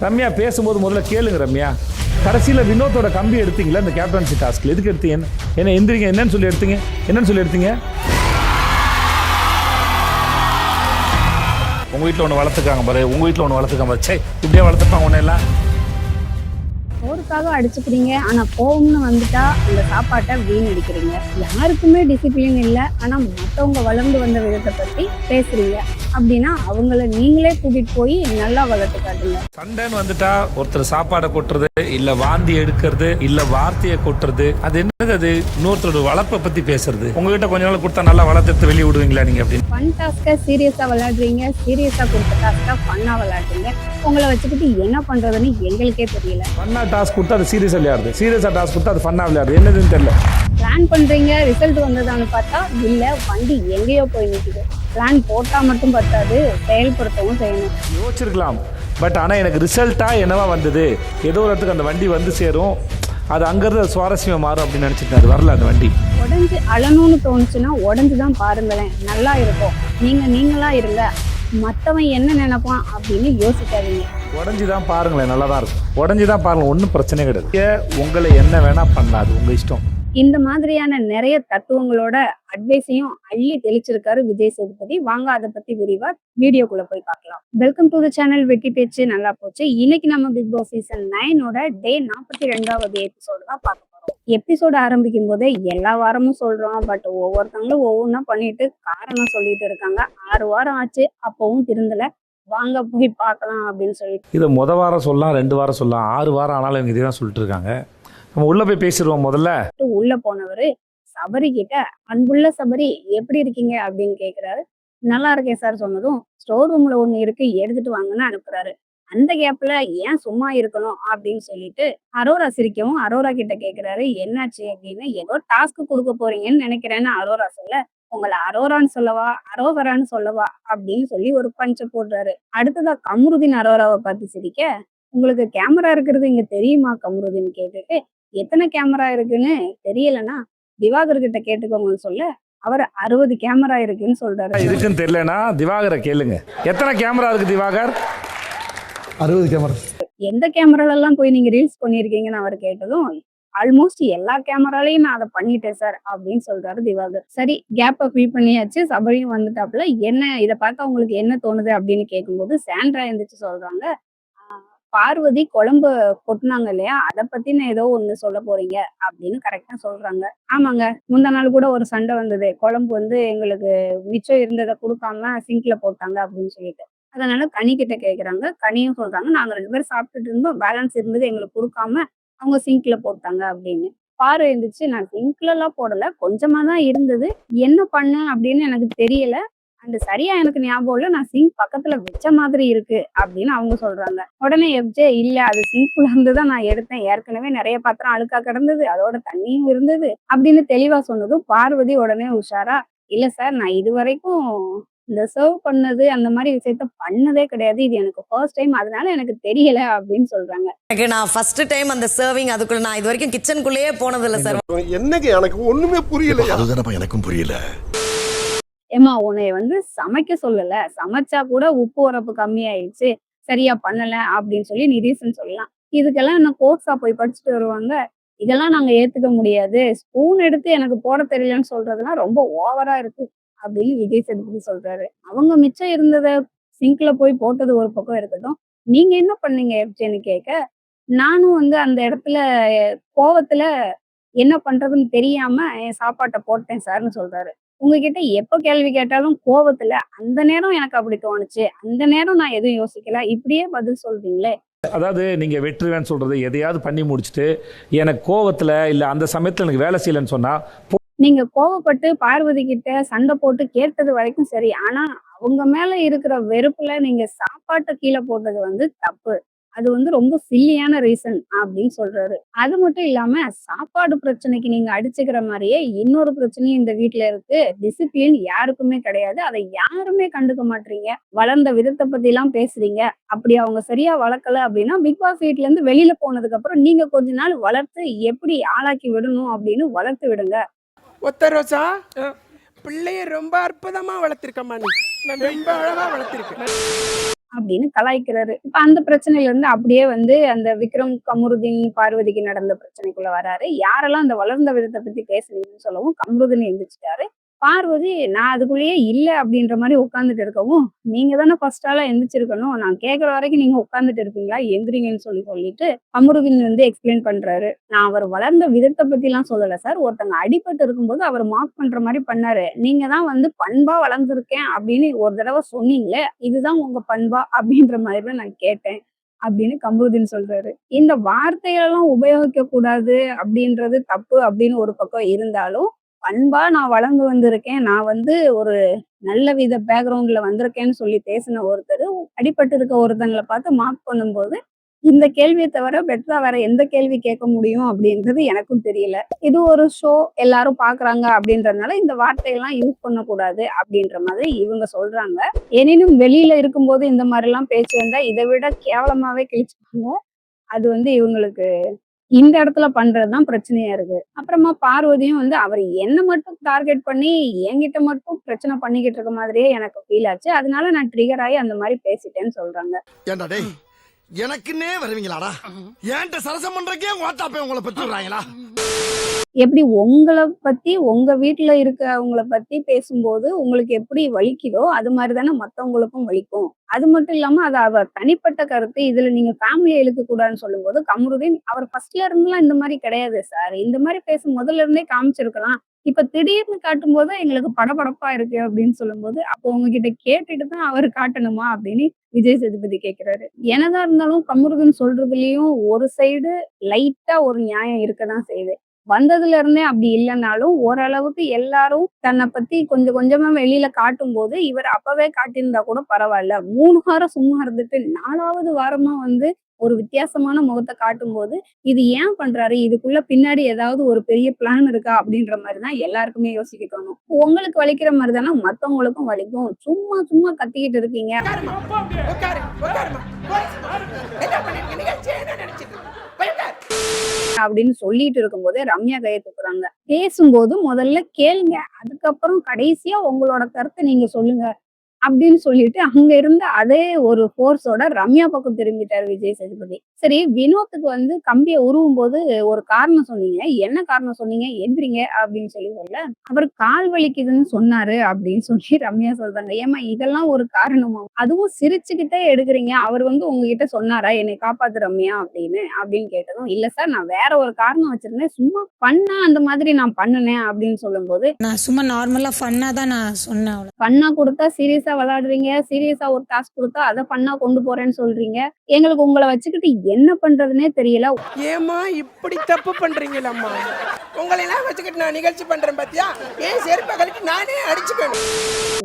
ரம்யா பேசும்போது முதல்ல கேளுங்க ரம்யா. கடைசியில் வினோத்தோட கம்பி எடுத்தீங்களா இந்த கேப்டன்சி டாஸ்கில்? எதுக்கு எடுத்தீங்க? என்ன எந்திரிங்க, என்னன்னு சொல்லி எடுத்தீங்க? உங்கள் வீட்டில் ஒன்று வளர்த்துக்காங்க பாரு, சே இப்படியே வளர்த்துப்பாங்க ஒன்று எல்லாம். போருக்காக அடிச்சுக்கிறீங்க, ஆனா கோவம்னு வந்துட்டா அந்த சாப்பாட்டை வீணடிக்கிறீங்க. யாருக்குமே டிசிப்ளின் இல்லை, ஆனா மற்றவங்க வளர்ந்து வந்த விதத்தை பத்தி பேசுறீங்க அப்படின்னா அவங்கள நீங்களே கூட்டிட்டு போய் நல்லா வளர்த்து காட்டுங்க. சண்டைன்னு வந்துட்டா ஒருத்தர் சாப்பாடை கொட்டுறது, இல்ல வாந்தி எடுக்கிறது, இல்ல வார்த்தையை கொட்டுறது, அது என்னது? அது இன்னொருத்தரோட வளர்ப்பை பத்தி பேசுறது. உங்ககிட்ட கொஞ்ச நாள் கொடுத்தா நல்லா வளர்த்து வெளியே விடுவீங்களா நீங்க? அப்படின்னு ஃபன் டாஸ்கை சீரியஸா விளையாடுறீங்க, சீரியஸா கொடுத்த டாஸ்கை ஃபன்னா விளையாடுறீங்க. உங்களை வச்சுக்கிட்டு என்ன பண்றதுன்னு எங்களுக்கே தெரியல. ஃபன்னா டாஸ்க் கொடுத்தா அது சீரியஸா விளையாடுது, சீரியஸா டாஸ்க் கொடுத்தா அது ஃபன்னா விளையாடுது. என்னதுன்னு தெரியல. பிளான் பண்றீங்க, ரிசல்ட் வந்ததான்னு பார்த்தா இல்ல, வண்டி எங்கேயோ போய் நிற்குது. பிளான் போட்டா மட்டும் பத்தாது, செயல்படுத்தவும் செய்யணும். யோசிச்சிருக்கலாம், பட் ஆனால் எனக்கு ரிசல்ட்டா என்னவா வந்தது, ஏதோ ஒரு இடத்துக்கு அந்த வண்டி வந்து சேரும், அது அங்கேருந்து சுவாரஸ்யமாக மாறும் அப்படின்னு நினச்சிட்டு அது வரல. அந்த வண்டி உடஞ்சி அழணும்னு தோணுச்சுன்னா உடஞ்சுதான் பாருங்களேன், நல்லா இருக்கும். நீங்களா இருங்க, மற்றவன் என்ன நினைப்பான் அப்படின்னு யோசிக்காதீங்க. உடஞ்சிதான் பாருங்களேன், நல்லா தான் இருக்கும். உடஞ்சிதான் பாருங்க, ஒன்றும் பிரச்சனை கிடையாது. உங்களை என்ன வேணா பண்ணாது, உங்க இஷ்டம். இந்த மாதிரியான நிறைய தத்துவங்களோட அட்வைஸையும் அள்ளி தெளிச்சிருக்காரு விஜய் சேதுபதி. வாங்க அதை பத்தி விரிவா வீடியோக்குள்ள போய் பார்க்கலாம். வெல்கம் டு தி சேனல் வெட்டி பேச்சு நல்லா போச்சு. இன்னைக்கு நம்ம பிக் பாஸ் சீசன் 9 டே 42வது எபிசோடு தான் பார்க்க போறோம். எபிசோடு ஆரம்பிக்கும் போதே எல்லா வாரமும் சொல்றோம், பட் ஒவ்வொருத்தவங்களும் ஒவ்வொன்றா பண்ணிட்டு காரணம் சொல்லிட்டு இருக்காங்க. 6 வாரம் ஆச்சு, அப்பவும் திருந்தல. வாங்க போய் பார்க்கலாம் அப்படின்னு சொல்லிட்டு இதை வாரம் சொல்லலாம், 2 வாரம் சொல்லலாம், 6 வாரம் ஆனாலும் இவங்க இதான் சொல்லிட்டு இருக்காங்க. நம்ம உள்ள போய் பேசிடுவோம். முதல்ல உள்ள போனவரு சபரி கிட்ட, அன்புள்ள சபரி எப்படி இருக்கீங்க அப்படின்னு கேக்குறாரு. நல்லா இருக்கேன் சார் சொன்னதும், ஸ்டோர் ரூம்ல ஒண்ணு இருக்கு எடுத்துட்டு வாங்கன்னு அனுப்புறாரு. அந்த கேப்ல ஏன் சும்மா இருக்கணும் அப்படின்னு சொல்லிட்டு அரோரா சிரிக்கவும் அரோரா கிட்ட கேக்குறாரு என்னாச்சு அப்படின்னு. ஏதோ டாஸ்க் கொடுக்க போறீங்கன்னு நினைக்கிறேன்னு அரோரா சொல்ல, உங்களை அரோரான்னு சொல்லவா அரோவரான்னு சொல்லவா அப்படின்னு சொல்லி ஒரு பஞ்ச போடுறாரு. அடுத்ததா கம்ருதீன் அரோராவை பார்த்து சிரிக்க, உங்களுக்கு கேமரா இருக்கிறது இங்க தெரியுமா கம்ருதீன் கேட்டுட்டு, எத்தனை கேமரா இருக்குன்னு தெரியலன்னா திவாகர் கிட்ட கேட்டுக்கோங்கன்னு சொல்ல, அவர் 60 கேமரா இருக்குன்னு சொல்றாரு. இருக்குன்னு தெரியலனா திவாகரை கேளுங்க. எத்தனை கேமரா இருக்கு திவாகர்? 60 கேமரா. எந்த கேமரால எல்லாம் போய் நீங்க ரீல்ஸ் பண்ணிருக்கீங்கன்னு அவர் கேட்டதும், ஆல்மோஸ்ட் எல்லா கேமராலையும் நான் அதை பண்ணிட்டேன் சார் அப்படின்னு சொல்றாரு திவாகர். சரி, கேப்பை ஃபில் பண்ணியாச்சு, சபரியும் வந்துட்டாப்புல. என்ன இதை பார்த்தா உங்களுக்கு என்ன தோணுது அப்படின்னு கேட்கும்போது சாண்ட்ரா எழுந்திரிச்சு சொல்றாங்க, பார்வதி குழம்பு கொட்டினாங்க இல்லையா, அதை பத்தின ஏதோ ஒண்ணு சொல்ல போறீங்க அப்படின்னு கரெக்டா சொல்றாங்க. ஆமாங்க, முந்தா நாள் கூட ஒரு சண்டை வந்தது, குழம்பு எங்களுக்கு மிச்சம் இருந்ததை கொடுக்காம சிங்க்ல போட்டாங்க அப்படின்னு சொல்லிட்டு. அதனால கனி கிட்ட கேக்குறாங்க. கனியும் சொல்றாங்க, நாங்க 2 பேரும் சாப்பிட்டுட்டு இருந்தோம், பேலன்ஸ் இருந்தது எங்களுக்கு கொடுக்காம அவங்க சிங்க்ல போட்டாங்க அப்படின்னு. பாரு இருந்துச்சு, நான் சிங்க்ல எல்லாம் போடல, கொஞ்சமா தான் இருந்தது, என்ன பண்ண அப்படின்னு எனக்கு தெரியல, அந்த சரியா எனக்கு ஞாபகம் இல்ல, நான் சிங்க் பக்கத்துல வச்ச மாதிரி இருக்கு அப்படின்னு அவங்க சொல்றாங்க. உடனே எப்ஜே, இல்ல அது சிங்க்ல இருந்துதான் நான் எடுத்தேன், ஏற்கனவே நிறைய பாத்திரம் அழுக்கா கிடந்தது, அதோட தண்ணியும் இருந்தது அப்படின்னு தெளிவா சொன்னதும் பார்வதி உடனே உஷாரா, இல்ல சார், நான் இது வரைக்கும் இந்த சர்வ் பண்ணது அந்த மாதிரி விஷயத்த பண்ணதே கிடையாது, இது எனக்கு ஃபர்ஸ்ட் டைம், அதனால எனக்கு தெரியல அப்படின்னு சொல்றாங்க. நான் ஃபர்ஸ்ட் டைம் அந்த சர்விங், அதுக்குள்ள நான் இது வரைக்கும் கிச்சனுக்குள்ளேயே போனது இல்ல சார். என்னங்க எனக்கு ஒண்ணுமே புரியல. அதுதானப்பா எனக்கும் புரியல. ஏமா, உன்னைய சமைக்க சொல்லல, சமைச்சா கூட உப்பு உரப்பு கம்மியாயிடுச்சு, சரியா பண்ணல அப்படின்னு சொல்லி நீ ரீசன் சொல்லலாம். இதுக்கெல்லாம் என்ன கோர்ஸா போய் படிச்சுட்டு வருவாங்க? இதெல்லாம் நாங்க ஏத்துக்க முடியாது. ஸ்பூன் எடுத்து எனக்கு போட தெரியலன்னு சொல்றதுலாம் ரொம்ப ஓவரா இருக்கு அப்படின்னு விஜய் சேதுபதி சொல்றாரு. அவங்க மிச்சம் இருந்ததை சிங்க்ல போய் போட்டது ஒரு பக்கம் இருக்கட்டும், நீங்க என்ன பண்ணீங்க எப்படின்னு கேட்க, நானும் அந்த இடத்துல கோவத்துல என்ன பண்றதுன்னு தெரியாம என் சாப்பாட்டை போட்டேன் சார்னு சொல்றாரு. உங்ககிட்ட எப்ப கேள்வி கேட்டாலும் கோவத்துல, அந்த நேரம் எனக்கு அப்படி தோணுச்சு, அந்த நேரம் நான் எதுவும் யோசிக்கல, இப்படியே பதில் சொல்றீங்களே. அதாவது நீங்க வெற்றுவேன்னு சொல்றது எதையாவது பண்ணி முடிச்சுட்டு எனக்கு கோவத்துல இல்ல அந்த சமயத்துல எனக்கு வேலை செய்யலன்னு சொன்னா, நீங்க கோவப்பட்டு பார்வதி கிட்ட சண்டை போட்டு கேட்டது வரைக்கும் சரி, ஆனா அவங்க மேல இருக்கிற வெறுப்புல நீங்க சாப்பாட்டை கீழே போட்டது தப்பு. அது ரொம்ப சில்லியான ரீசன் அப்படின்னு சொல்றாரு. அது மட்டும் இல்லாம சாப்பாடு பிரச்சனைக்கு நீங்க அடிச்சுக்கிற மாதிரியே இன்னொரு பிரச்சனையும் இந்த வீட்டுல இருக்கு. டிசிப்ளின் யாருக்குமே கிடையாது, அதை யாருமே கண்டுக்க மாட்டீங்க. வளர்ந்த விதத்தை பத்தி எல்லாம் பேசுறீங்க. அப்படி அவங்க சரியா வளர்க்கல அப்படின்னா பிக் பாஸ் வீட்ல இருந்து வெளியில போனதுக்கு அப்புறம் நீங்க கொஞ்ச நாள் வளர்த்து எப்படி ஆளாக்கி விடணும் அப்படின்னு வளர்த்து விடுங்க. ஒத்த ரோசா, பிள்ளைய ரொம்ப அற்புதமா வளர்த்திருக்கம்மா, நீ ரொம்ப அழகா வளர்த்திருக்க. அப்படின்னு கலாய்க்கிறாரு. இப்ப அந்த பிரச்சனையில இருந்து அப்படியே வந்து அந்த விக்ரம், கமருதீன், பார்வதிக்கு நடந்த பிரச்சனைக்குள்ள வராரு. யாரெல்லாம் அந்த வளர்ந்த விதத்த பத்தி பேசுறீங்கன்னு சொல்லவும், கமருதீன் எந்திரிச்சுட்டாரு. பார்வதி, நான் அதுக்குள்ளேயே இல்ல அப்படின்ற மாரி உட்கார்ந்துட்டு இருக்கவும், நீங்க தானே ஃபர்ஸ்ட் ஆளா எந்திரிச்சிருக்கணும். நான் கேட்கிற வரைக்கும் நீங்க உட்கார்ந்துட்டு இருப்பீங்களா? எந்திரிங்கன்னு சொல்லிட்டு கமருதீன் வந்து எக்ஸ்பிளைன் பண்றாரு. நான் அவர் வளர்ந்த விதத்த பத்திலாம் சொல்லல சார். ஒருத்தங்க அடிபட்டு இருக்கும்போது அவர் மார்க் பண்ற மாரி பண்ணாரு. நீங்க தான் வந்து பண்பா வளர்ந்திருக்கேன் அப்படின்னு ஒரு தடவ சொன்னீங்களே, இதுதான் உங்க பண்பா? அப்படின்ற மாதிரி தான் நான் கேட்டேன். அப்படின்னு கமருதீன் சொல்றாரு. இந்த வார்த்தையெல்லாம் உபயோகிக்கக் கூடாது அப்படின்றது தப்பு அப்படின்னு ஒரு பக்கம் இருந்தாலும், பண்பா நான் வளர்ந்து வந்திருக்கேன். நான் வந்து ஒரு நல்ல வித பேக்கிரவுண்ட்ல வந்திருக்கேன்னு சொல்லி பேசின ஒருத்தரு, அடிபட்டு இருக்க ஒருத்தங்கள பார்த்து மார்க் பண்ணும்போது, இந்த கேள்விய தவிர பெட்டரா வேற எந்த கேள்வி கேட்க முடியும் அப்படின்றது எனக்கும் தெரியல. இது ஒரு ஷோ எல்லாரும் பார்க்குறாங்க அப்படின்றதுனால இந்த வார்த்தையெல்லாம் யூஸ் பண்ணக்கூடாது அப்படின்ற மாதிரி இவங்க சொல்றாங்க. எனினும் வெளியில இருக்கும்போது இந்த மாரிலாம் பேச்சு வந்தா இத விட கேவலமாவே கிழிச்சுப்பாங்க. அது வந்து இவங்களுக்கு இந்த இடத்துல பண்றது தான் பிரச்சனையா இருக்கு. அப்புறமா பார்வதியும் வந்து அவர் என்ன மட்டும் டார்கெட் பண்ணி என்கிட்ட மட்டும் பிரச்சனை பண்ணிக்கிட்டு இருக்க மாதிரியே எனக்கு ஃபீல் ஆச்சு. அதனால நான் ட்ரிகர் ஆயி அந்த மாரி பேசிட்டேன்னு சொல்றாங்க. ஏண்டா டேய் எனக்குன்னே வருவீங்களாடா ஏன்ட்ட சரசம் பண்றக்கே ஓட்டாப்பே உங்களை பெற்றுறாங்களா எப்படி உங்கள பத்தி, உங்க வீட்ல இருக்கவங்கள பத்தி பேசும்போது உங்களுக்கு எப்படி வலிக்குதோ, அது மாரி தானே மத்தவங்களுக்கும் வலிக்கும். அது மட்டும் இல்லாம அது அவர் தனிப்பட்ட கருத்து. இதுல நீங்க ஃபேமிலிய இழுக்கக்கூடாதுன்னு சொல்லும்போது, கமருதீன் அவர் ஃபர்ஸ்ட்ல இருந்துலாம் இந்த மாரி கிடையாது சார். இந்த மாரி பேச முதல்ல இருந்தே காமிச்சிருக்கலாம். இப்ப திடீர்னு காட்டும்போது எங்களுக்கு படபடப்பா இருக்கு அப்படின்னு சொல்லும்போது, அப்போ உங்ககிட்ட கேட்டுட்டு தான் அவரு காட்டணுமா? அப்படின்னு விஜய் சேதுபதி கேட்கிறாரு. என்னதான் இருந்தாலும் கமருதீன் சொல்றதுலயும் ஒரு சைடு லைட்டா ஒரு நியாயம் இருக்க தான் செய்யுது. வந்ததுல இருந்தே அப்படி இல்லனாலும், ஓரளவுக்கு எல்லாரும் தன்ன பத்தி கொஞ்சம் கொஞ்சமா வெளியில காட்டும்போது, இவர் அப்பவே காட்டியிருந்தா கூட பரவால்ல. 3 வாரம் சும்மா இருந்துட்டு 4வது வாரமா வந்து ஒரு வித்தியாசமான முகத்த காட்டும்போது, இது ஏன் பண்றாரு? இதுக்குள்ள பின்னாடி ஏதாவது ஒரு பெரிய பிளான் இருக்கா? அப்படின்ற மாரி தான் எல்லாருக்குமே யோசிக்க தோணும். உங்களுக்கு வலிக்கிற மாரி தானே மத்தவங்களுக்கும் வலிக்கும். சும்மா சும்மா கத்திக்கிட்டு இருக்கீங்க. அப்படின்னு சொல்லிட்டு இருக்கும்போதே ரம்யா கைய தூக்குறாங்க. பேசும்போது முதல்ல கேளுங்க. அதுக்கப்புறம் கடைசியா உங்களோட கருத்த நீங்க சொல்லுங்க. அப்படின்னு சொல்லிட்டு அங்க இருந்த அதே ஒரு ஃபோர்ஸோட ரம்யா பக்கம் திரும்பிட்டாரு விஜய் சேதுபதி. சரி, வினோத்துக்கு வந்து கம்பிய உருவும்போது ஒரு காரணம் சொன்னீங்க. என்ன காரணம் சொன்னீங்க? எந்திரிங்க அப்படின்னு சொல்லி சொல்ல, அவர் கால் வலிக்குதுன்னு சொன்னாரு அப்படின்னு சொல்லி ரம்யா சொல்றாங்க. ஏம்மா இதெல்லாம் ஒரு காரணமா? அதுவும் சிரிச்சுக்கிட்டே எடுக்குறீங்க. அவர் வந்து உங்ககிட்ட சொன்னாரா? என்னை காப்பாத்து ரம்யா அப்படின்னு கேட்டதும், இல்ல சார் நான் வேற ஒரு காரணம் வச்சிருந்தேன். சும்மா ஃபன்னா அந்த மாதிரி நான் பண்ணுனேன் அப்படின்னு சொல்லும்போது, நான் சும்மா நார்மலா ஃபன்னா தான் நான் சொன்னேன் அவ்வளவு. ஃபன்னா குடுத்தா சீரியஸா விளையாடுறீங்க. சீரியஸா ஒரு டாஸ்க் குடுத்தா அத ஃபன்னா கொண்டு போறேன்னு சொல்றீங்க. எங்களுக்கு உங்கள வச்சுக்கிட்டு என்ன பண்றதுன்னே தெரியல. ஏம்மா இப்படி தப்பு பண்றீங்களம்மா? உங்களை எல்லாம் வச்சுக்கிட்டு நான் நிகழ்ச்சி பண்றேன் பாத்தியா? ஏன் செருப்பை கழட்டி நானே அடிச்சுக்கணும்.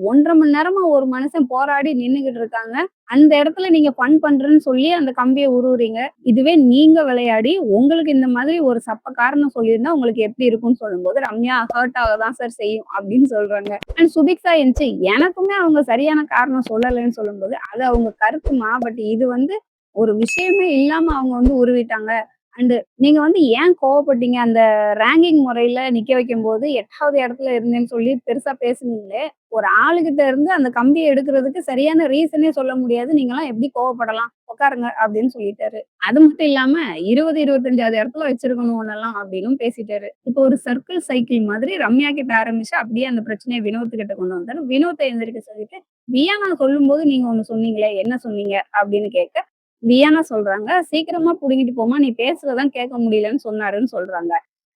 1½ மணி நேரமா ஒரு மனுஷன் போராடி நின்னுகிட்டு இருக்காங்க. அந்த இடத்துல நீங்க ஃபன் பண்றேன்னு சொல்லி அந்த கம்பிய உருவுறீங்க. இதுவே நீங்க விளையாடி உங்களுக்கு இந்த மாதிரி ஒரு சப்ப காரணம் சொல்லியிருந்தா உங்களுக்கு எப்படி இருக்கும்னு சொல்லும்போது, ரம்யா ஹர்ட் ஆக தான் சார் செய்யும் அப்படின்னு சொல்றாங்க. அண்ட் சுபிக்ஷா எந்திச்சு எனக்குமே அவங்க சரியான காரணம் சொல்லலன்னு சொல்லும்போது, அது அவங்க கருத்துமா. பட் இது வந்து ஒரு விஷயமே இல்லாம அவங்க வந்து உருவிட்டாங்க. அண்ட் நீங்க வந்து ஏன் கோவப்பட்டீங்க? அந்த ரேங்கிங் முறையில நிக்க வைக்கும்போது 8வது இடத்துல இருந்தேன்னு சொல்லி பெருசா பேசுனீங்களே, ஒரு ஆளுகிட்ட இருந்து அந்த கம்பிய எடுக்கிறதுக்கு சரியான ரீசனே சொல்ல முடியாது. நீங்கலாம் எப்படி கோவப்படலாம்? உட்காருங்க அப்படின்னு சொல்லிட்டாரு. அது மட்டும் இல்லாம 20, 25வது இடத்துல வச்சிருக்கணும் உன்னெல்லாம் அப்படின்னும் பேசிட்டாரு. இப்போ ஒரு சர்க்கிள் சைக்கிள் மாதிரி ரம்யா கிட்ட ஆரம்பிச்சு அப்படியே அந்த பிரச்சனைய வினோத் கிட்ட கொண்டு வந்தாரு. வினோத்த எந்திரிக்க சொல்லிட்டு, வியானா சொல்லும்போது நீங்க ஒண்ணு சொன்னீங்களே, என்ன சொன்னீங்க? அப்படின்னு கேட்க, வியானா சொல்றாங்க, சீக்கிரமா புடுங்கிட்டு போம்மா, நீ பேசுறதான் கேட்க முடியலன்னு சொன்னாருன்னு சொல்றாங்க.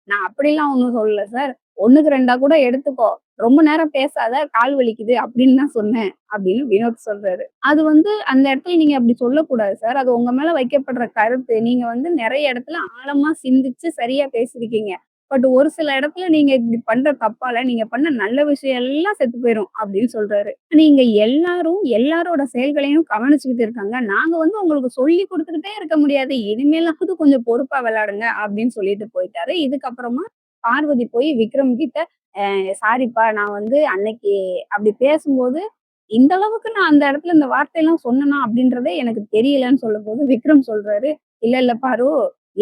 நான் அப்படிலாம் ஒண்ணும் சொல்லல சார். 1க்கு 2ஆ கூட எடுத்துக்கோ. ரொம்ப நேரம் பேசாத, கால் வலிக்குது அப்படின்னு தான் சொன்னேன் அப்படின்னு வினோத் சொல்றாரு. அது வந்து அந்த இடத்துல நீங்க அப்படி சொல்லக்கூடாது சார். அது உங்க மேல வைக்கப்படுற கருத்து. நீங்க வந்து நெறைய இடத்துல ஆழமா சிந்திச்சு சரியா பேசியிருக்கீங்க. பட் ஒரு சில இடத்துல நீங்க இப்படி பண்ற தப்பால நீங்க பண்ண நல்ல விஷயம் எல்லாம் செத்து போயிரும் அப்படின்னு சொல்றாரு. நீங்க எல்லாரும் எல்லாரோட செயல்களையும் கவனிச்சுக்கிட்டு இருக்காங்க. நாங்க வந்து உங்களுக்கு சொல்லிக் குடுத்துக்கிட்டே இருக்க முடியாது. இனிமேலாவது கொஞ்சம் பொறுப்பா விளையாடுங்க அப்படின்னு சொல்லிட்டு போயிட்டாரு. இதுக்கப்புறமா பார்வதி போய் விக்ரம் கிட்ட, சாரிப்பா நான் வந்து அன்னைக்கு அப்படி பேசும்போது, இந்த அளவுக்கு நான் அந்த இடத்துல இந்த வார்த்தையெல்லாம் சொன்னனா அப்படின்றதே எனக்கு தெரியலன்னு சொல்லும்போது, விக்ரம் சொல்றாரு, இல்ல பாரு,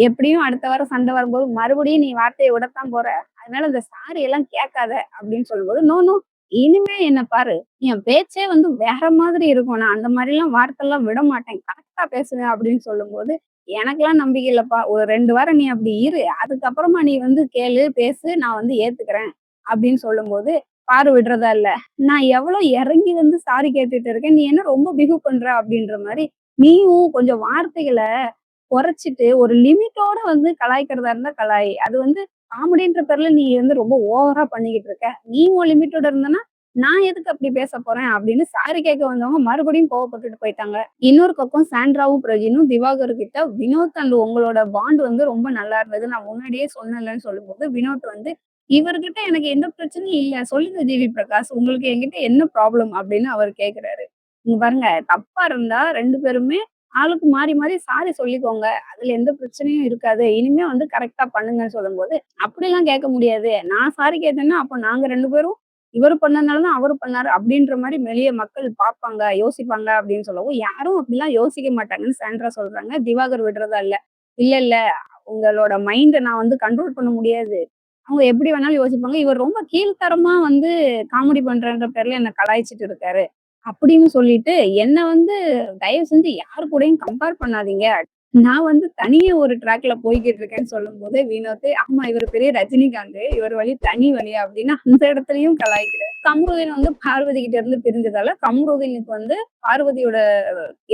எப்படியும் அடுத்த வாரம் சண்டை வரும்போது மறுபடியும் நீ வார்த்தைய விடத்தான் போற. அதனால இந்த சாரி எல்லாம் கேட்காத அப்படின்னு சொல்லும்போது, நோ இனிமே என்ன பாரு, என் பேச்சே வந்து வேற மாதிரி இருக்கும். நான் அந்த மாதிரிலாம் வார்த்தைலாம் விட மாட்டேன். கரெக்ட்டா பேசுவேன் அப்படின்னு சொல்லும்போது, எனக்கெல்லாம் நம்பிக்கை இல்லப்பா. ஒரு 2 வாரம் நீ அப்படி இரு. அதுக்கப்புறமா நீ வந்து கேளு, பேசு. நான் வந்து ஏத்துக்கிறேன் அப்படின்னு சொல்லும்போது, பாரு விடுறதா இல்ல. நான் எவ்வளோ இறங்கி வந்து சாரி கேட்டுட்டு இருக்கேன். நீ என்ன ரொம்ப பிஹேவ் பண்ற அப்படின்ற மாரி, நீயும் கொஞ்சம் வார்த்தைகள குறைச்சிட்டு ஒரு லிமிட்டோட வந்து கலாய்க்கிறதா இருந்தா கலாய். அது வந்து காமெடின்ற பேர்ல நீ வந்து ரொம்ப ஓவரா பண்ணிக்கிட்டு இருக்க. நீ உன் லிமிட்டோட இருந்தன்னா, நான் எதுக்கு அப்படி பேசப் போறேன் அப்படின்னு சாரி கேட்க வந்தவங்க மறுபடியும் கோவப்பட்டுட்டு போயிட்டாங்க. இன்னொரு பக்கம் சாண்ட்ராவும், பிரவீனும் திவாகர் கிட்ட வினோத் அண்ட் உங்களோட பாண்ட் வந்து ரொம்ப நல்லா இருந்தது. நான் முன்னாடியே சொன்னேன்லன்னு சொல்லும்போது, வினோத் வந்து இவர்கிட்ட எனக்கு எந்த பிரச்சனையும் இல்ல. சொல்லுங்க ஜிவி பிரகாஷ். உங்களுக்கு என்கிட்ட என்ன ப்ராப்ளம் அப்படின்னு அவர் கேட்கிறாரு. இங்க பாருங்க தப்பா இருந்தா 2 பேருமே ஆளுக்கு மாறி மாறி சாரி சொல்லிக்கோங்க. அதுல எந்த பிரச்சனையும் இருக்காது. இனிமே வந்து கரெக்ட்டா பண்ணுங்கன்னு சொல்லும்போது, அப்படிலாம் கேட்க முடியாது. நான் சாரி கேட்டேன்னா, அப்ப நாங்க 2 பேரும் இவரு பண்ணதுனால தான் அவரு பண்ணாரு அப்படின்ற மாரி வெளிய மக்கள் பார்ப்பாங்க, யோசிப்பாங்க அப்படின்னு சொல்லவும், யாரும் அப்படிலாம் யோசிக்க மாட்டாங்கன்னு சாண்ட்ரா சொல்றாங்க. திவாகர் விடுறதா இல்ல. இல்ல, இல்ல. உங்களோட மைண்ட நான் வந்து கண்ட்ரோல் பண்ண முடியாது. அவங்க எப்படி வேணாலும் யோசிப்பாங்க. இவர் ரொம்ப கீழ்த்தரமா வந்து காமெடி பண்றேன்ற பேர்ல என்ன கலாய்ச்சுட்டு இருக்காரு. அப்படின்னு சொல்லிட்டு என்ன வந்து தயவு செஞ்சு யார் கூடயும் கம்பேர் பண்ணாதீங்க. நான் வந்து தனியா ஒரு ட்ராக்ல போய்க்கிட்டு இருக்கேன்னு சொல்லும்போது, வினோத் ஆமா இவரு பெரிய ரஜினிகாந்த். இவர் வழி தனி வழி அப்படின்னு அந்த இடத்துலயும் கலாய்க்கிறாரு. கமருதீன் வந்து பார்வதி கிட்ட இருந்து பிரிஞ்சதால, கமருதீனுக்கு வந்து பார்வதியோட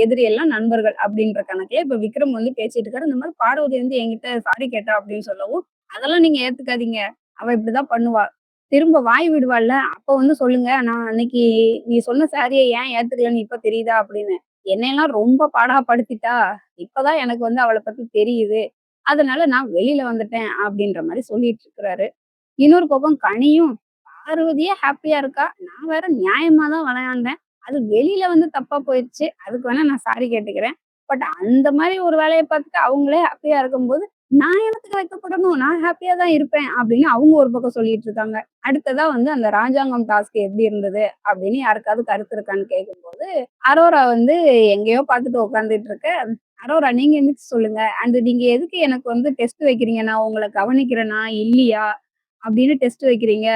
எதிரி எல்லாம் நண்பர்கள் அப்படின்ற கணக்குல இப்ப விக்ரம் வந்து பேசிட்டு இருக்காரு. இந்த மாதிரி பார்வதி வந்து என்கிட்ட சாரி கேட்டா அப்படின்னு சொல்லவும், அதெல்லாம் நீங்க ஏத்துக்காதீங்க. அவ இப்படிதான் பண்ணுவா. திரும்ப வாய் விடுவாள்ல, அப்ப வந்து சொல்லுங்க. நான் அன்னைக்கு நீ சொன்ன சாரிய ஏன் ஏத்துக்கலன்னு இப்ப தெரியுதா அப்படின்னு. என்னையெல்லாம் ரொம்ப பாடாப்படுத்திட்டா. இப்பதான் எனக்கு வந்து அவள பத்தி தெரியுது. அதனால நான் வெளியில வந்துட்டேன் அப்படின்ற மாரி சொல்லிட்டு இருக்கிறாரு. இன்னொரு பக்கம் கனியும், பார்வதியே ஹேப்பியா இருக்கா. நான் வேற நியாயமா தான் விளையாண்டேன். அது வெளியில வந்து தப்பா போயிருச்சு. அதுக்கு வேணா நான் சாரி கேட்டுக்கிறேன். பட் அந்த மாரி ஒரு வேலைய பார்த்துட்டு அவங்களே ஹேப்பியா இருக்கும்போது, நான் எதுக்கு வைக்கப்படணும்? நான் ஹேப்பியா தான் இருப்பேன் அப்படின்னு அவங்க ஒரு பக்கம் சொல்லிட்டு இருக்காங்க. அடுத்ததா வந்து அந்த ராஜாங்கம் டாஸ்க் எப்படி இருந்தது? அப்படின்னு யாருக்காவது கருத்து இருக்கான்னு கேட்கும்போது, அரோரா வந்து எங்கேயோ பார்த்துட்டு உட்கார்ந்துட்டு இருக்க. அரோரா நீங்க எந்திரிச்சு சொல்லுங்க. அண்ட் நீங்க எதுக்கு எனக்கு வந்து டெஸ்ட் வைக்கிறீங்க? நான் உங்கள கவனிக்கிறேனா? இல்லையா? அப்படின்னு டெஸ்ட் வைக்கிறீங்க.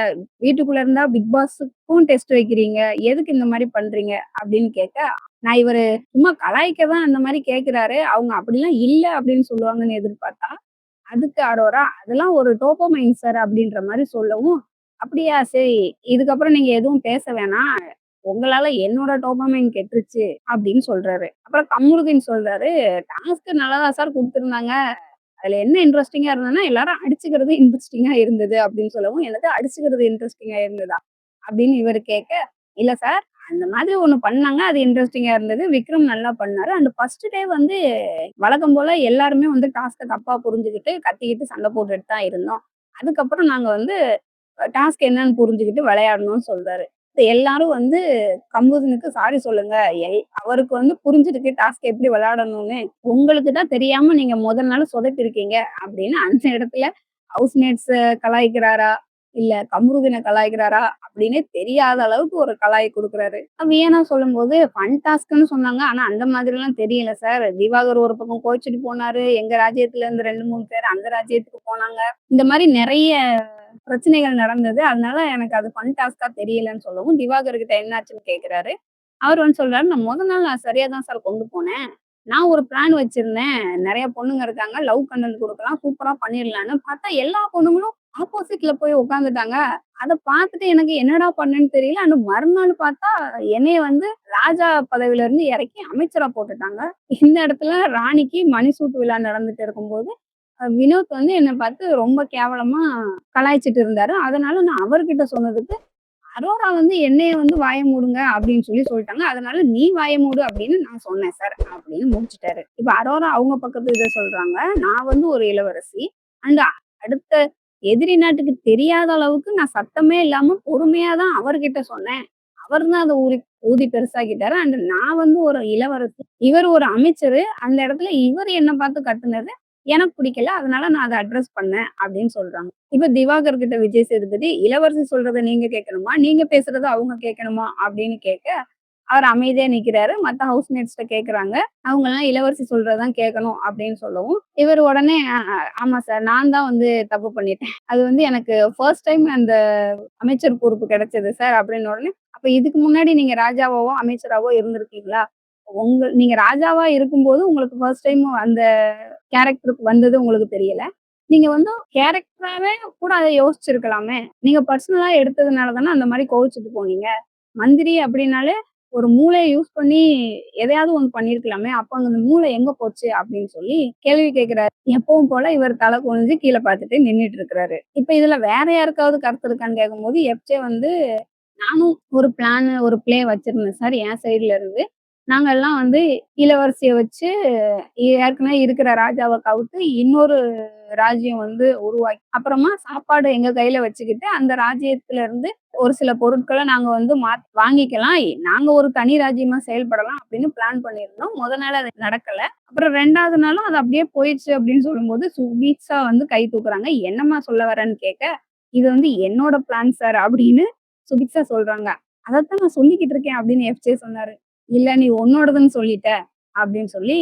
வீட்டுக்குள்ள இருந்தா பிக் பாஸுக்கும் டெஸ்ட் வைக்கிறீங்க. எதுக்கு இந்த மாரி பண்றீங்க? அப்படின்னு கேட்க, நான் இவரு சும்மா கலாய்க்க தான் அந்த மாரி கேட்கிறாரு. அவங்க அப்படிலாம் இல்ல அப்படின்னு சொல்லுவாங்கன்னு எதிர்பார்த்தா, அதுக்கு அரோரா அதெல்லாம் ஒரு டோப்பமைன் சார் அப்படின்ற மாரி சொல்லவும், அப்படியா சரி இதுக்கப்புறம் நீங்க எதுவும் பேச வேணாம். உங்களால என்னோட டோப்பமைன் கெட்டுருச்சு அப்படின்னு சொல்றாரு. அப்புறம் கமருதீன் சொல்றாரு, டாஸ்க் நல்லா தான் சார் குடுத்திருந்தாங்க. அதுல என்ன இன்ட்ரஸ்டிங்கா இருந்ததுன்னா, எல்லாரும் அடிச்சுக்கிறது இன்ட்ரஸ்டிங்கா இருந்தது அப்படின்னு சொல்லவும், "என்னது அடிச்சுக்கிறது இன்ட்ரஸ்டிங்கா இருந்ததா?" அப்படின்னு இவரு கேட்க, "இல்ல சார், அந்த மாதிரி ஒண்ணு பண்ணாங்க. அது இன்ட்ரஸ்டிங்கா இருந்தது. விக்ரம் நல்லா பண்ணாரு. அண்ட் ஃபர்ஸ்ட் டே வந்து வழக்கம் போல எல்லாருமே வந்து டாஸ்க்க தப்பா புரிஞ்சுகிட்டு, கத்திக்கிட்டு, சண்டை போட்டுட்டு தான் இருந்தோம். அதுக்கப்புறம் நாங்க வந்து டாஸ்க் என்னன்னு புரிஞ்சுகிட்டு விளையாடணும்னு" சொல்றாரு. எல்லாரும் வந்து கம்ருதீனுக்கு சாரி சொல்லுங்க. அவருக்கு வந்து புரிஞ்சிருக்கு டாஸ்க் எப்படி விளையாடணும்னு. உங்களுக்கு தான் தெரியாம நீங்க முதல் நாள் சொதப்பியிருக்கீங்க அப்படின்னு அந்த இடத்துல ஹவுஸ்மேட்ஸ கலாய்க்கிறாரா? இல்ல கம்ருதீன கலாய்க்கிறாரா? அப்படின்னே தெரியாத அளவுக்கு ஒரு கலாய் குடுக்குறாரு. வியன்னா சொல்லும்போது ஃபன் டாஸ்க்ன்னு சொன்னாங்க. ஆனா அந்த மாதிரிலாம் தெரியல சார். திவாகர் ஒரு பக்கம் கோவிச்சுட்டு போனாரு. எங்க ராஜ்யத்துல இருந்து 2, 3 பேர் அந்த ராஜ்யத்துக்கு போனாங்க. இந்த மாரி நெறைய பிரச்சனைகள் நடந்தது. அதனால எனக்கு அது ஃபன் டாஸ்க்கா தெரியலன்னு சொல்லவும், திவாகர் கிட்ட என்னாச்சுன்னு கேட்கிறாரு. அவர் வந்து சொல்றாரு, "நான் மொத நாள் நான் சரியா தான் சார் கொண்டு போனேன். நான் ஒரு பிளான் வச்சிருந்தேன். நெறைய பொண்ணுங்க இருக்காங்க. லவ் கன்டென்ட் குடுக்கலாம். சூப்பரா பண்ணிரலான்னு." பார்த்தா எல்லா பொண்ணுங்களும் ஆப்போசிட்ல போய் உட்கார்ந்துட்டாங்க. அத பார்த்துட்டு எனக்கு என்னடா பண்ணேன்னு தெரியல. ஆனா மறுநாள் பார்த்தா என்னைய வந்து ராஜா பதவியில இருந்து இறக்கி அமைச்சரா போட்டுட்டாங்க. இந்த இடத்துல ராணிக்கு மணிசூட்டு விழா நடந்துட்டு இருக்கும்போது, வினோத் வந்து என்ன பார்த்து ரொம்ப கேவலமா கலாய்ச்சிட்டு இருந்தாரு. அதனால நான் அவர்கிட்ட சொன்னதுக்கு, "அரோரா வந்து என்னைய வந்து வாய மூடுங்க" அப்படின்னு சொல்லிட்டாங்க. அதனால "நீ வாய மூடு" அப்படின்னு நான் சொன்னேன் சார் அப்படின்னு முடிச்சுட்டாரு. இப்ப அரோரா அவங்க பக்கத்து இத சொல்றாங்க. நான் வந்து ஒரு இளவரசி. அண்ட் அடுத்த எதிரி நாட்டுக்கு தெரியாத அளவுக்கு நான் சத்தமே இல்லாம பொறுமையா தான் அவர்கிட்ட சொன்னேன். அவர் தான் அத ஊதி பெருசாக்கிட்டாரு. அண்ட் நான் வந்து ஒரு இளவரசி. இவர் ஒரு அமைச்சரு. அந்த இடத்துல இவர் என்ன பார்த்து கத்துனது எனக்கு பிடிக்கல. அதனால நான் அத அட்ரஸ் பண்ணேன் அப்படின்னு சொல்றாங்க. இப்ப திவாகர் கிட்ட விஜய் சேதுபதி, "இளவரசி சொல்றத நீங்க கேட்கணுமா? நீங்க பேசுறத அவங்க கேட்கணுமா?" அப்படின்னு கேட்க, அவர் அமைதியா நிக்கிறாரு. மத்த ஹவுஸ்மேட்ஸ்ட்ட கேட்குறாங்க. அவங்கலாம் இளவரசி சொல்றதுதான் கேட்கணும் அப்படின்னு சொல்லவும், இவர் உடனே ஆமா சார் நான் தான் வந்து தப்பு பண்ணிட்டேன். அது வந்து எனக்கு ஃபர்ஸ்ட் டைம் அந்த அமைச்சர் பொறுப்பு கிடைச்சது சார் அப்படின்னு உடனே, அப்ப இதுக்கு முன்னாடி நீங்க ராஜாவாவோ, அமைச்சராவோ இருந்திருக்கீங்களா? நீங்க ராஜாவா இருக்கும்போது உங்களுக்கு ஃபர்ஸ்ட் டைம் அந்த கேரக்டருக்கு வந்தது உங்களுக்கு தெரியல. நீங்க வந்து கேரக்டராவே கூட அத யோசிச்சிருக்கலாமே! நீங்க பர்சனலா எடுத்ததுனால தானே அந்த மாரி கோவிச்சுட்டு போனீங்க. மந்திரி அப்டின்னாலே ஒரு மூளைய யூஸ் பண்ணி எதையாவது ஒண்ணு பண்ணியிருக்கலாமே! அப்ப அந்த மூளை எங்க போச்சு? அப்டின்னு சொல்லி கேள்வி கேட்கிறாரு. எப்பவும் போல இவர் தல குனிஞ்சு கீழ பார்த்துட்டு நின்னுட்டு இருக்கிறாரு. இப்ப இதுல வேற யாருக்காவது கருத்து இருக்கான்னு கேட்கும்போது, எஃப்ஜே வந்து நானும் ஒரு ஒரு ப்ளே வச்சிருந்தேன் சார் என் சைடுல இருந்து. நாங்கலாம் வந்து இளவரசிய வச்சு ஏற்கனவே இருக்கிற ராஜாவ கவுத்து இன்னொரு ராஜ்யம் வந்து உருவாக்கி, அப்புறமா சாப்பாடு எங்க கையில வச்சுக்கிட்டு, அந்த ராஜ்யத்துல இருந்து ஒரு சில பொருட்கள நாங்க வந்து வாங்கிக்கலாம். நாங்க ஒரு தனி ராஜ்யமா செயல்படலாம் அப்படின்னு பிளான் பண்ணியிருந்தோம். நாள் அது நடக்கல. அப்புறம் 2வது நாளும் அது அப்படியே போயிருச்சு அப்படின்னு சொல்லும்போது, சுபீட்சா வந்து கை தூக்குறாங்க. என்னம்மா சொல்ல வரேன்னு கேட்க, இது வந்து என்னோட பிளான் சார் அப்படின்னு சுபிக்ஷா சொல்றாங்க. அதத்தான் நான் சொல்லிக்கிட்டு இருக்கேன் அப்படின்னு எஃப்ஜே சொன்னாரு. இல்ல நீ உன்னோடதுன்னு சொல்லிட்ட அப்படின்னு சொல்லி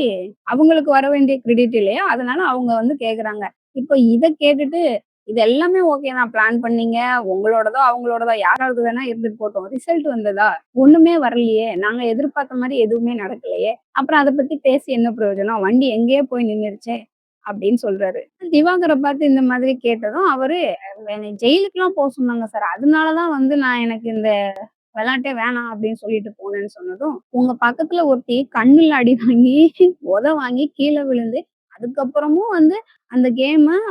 அவங்களுக்கு வர வேண்டிய கிரெடிட் இல்லையா? அதனால அவங்க வந்து கேக்குறாங்க. இப்போ இத கேட்டுட்டு இது எல்லாமே ஓகே தான் பிளான் பண்ணீங்க. உங்களோடதோ, அவங்களோடதோ யாராவது வேணா இருந்துட்டு போட்டும். ரிசல்ட் வந்ததா? ஒண்ணுமே வரலையே! நாங்க எதிர்பார்த்த மாரி எதுவுமே நடக்கலையே! அப்புறம் அத பத்தி பேசி என்ன பிரயோஜனம்? வண்டி எங்கேயோ போய் நின்னுருச்சே! அப்படின்னு சொல்றாரு. திவாகர பார்த்து இந்த மாதிரி கேட்டதும் அவரு என்னை ஜெயிலுக்குலாம் சொன்னாங்க சார். அதனால தான் வந்து நான் எனக்கு இந்த விளையாட்டே வேணாம் அப்படின்னு சொல்லிட்டு போனேன்னு சொன்னதும், உங்க பக்கத்துல ஒருத்தி கண்ணுல அடி வாங்கி, வாங்கி கீழ விழுந்து, அதுக்கப்புறமும் வந்து அந்த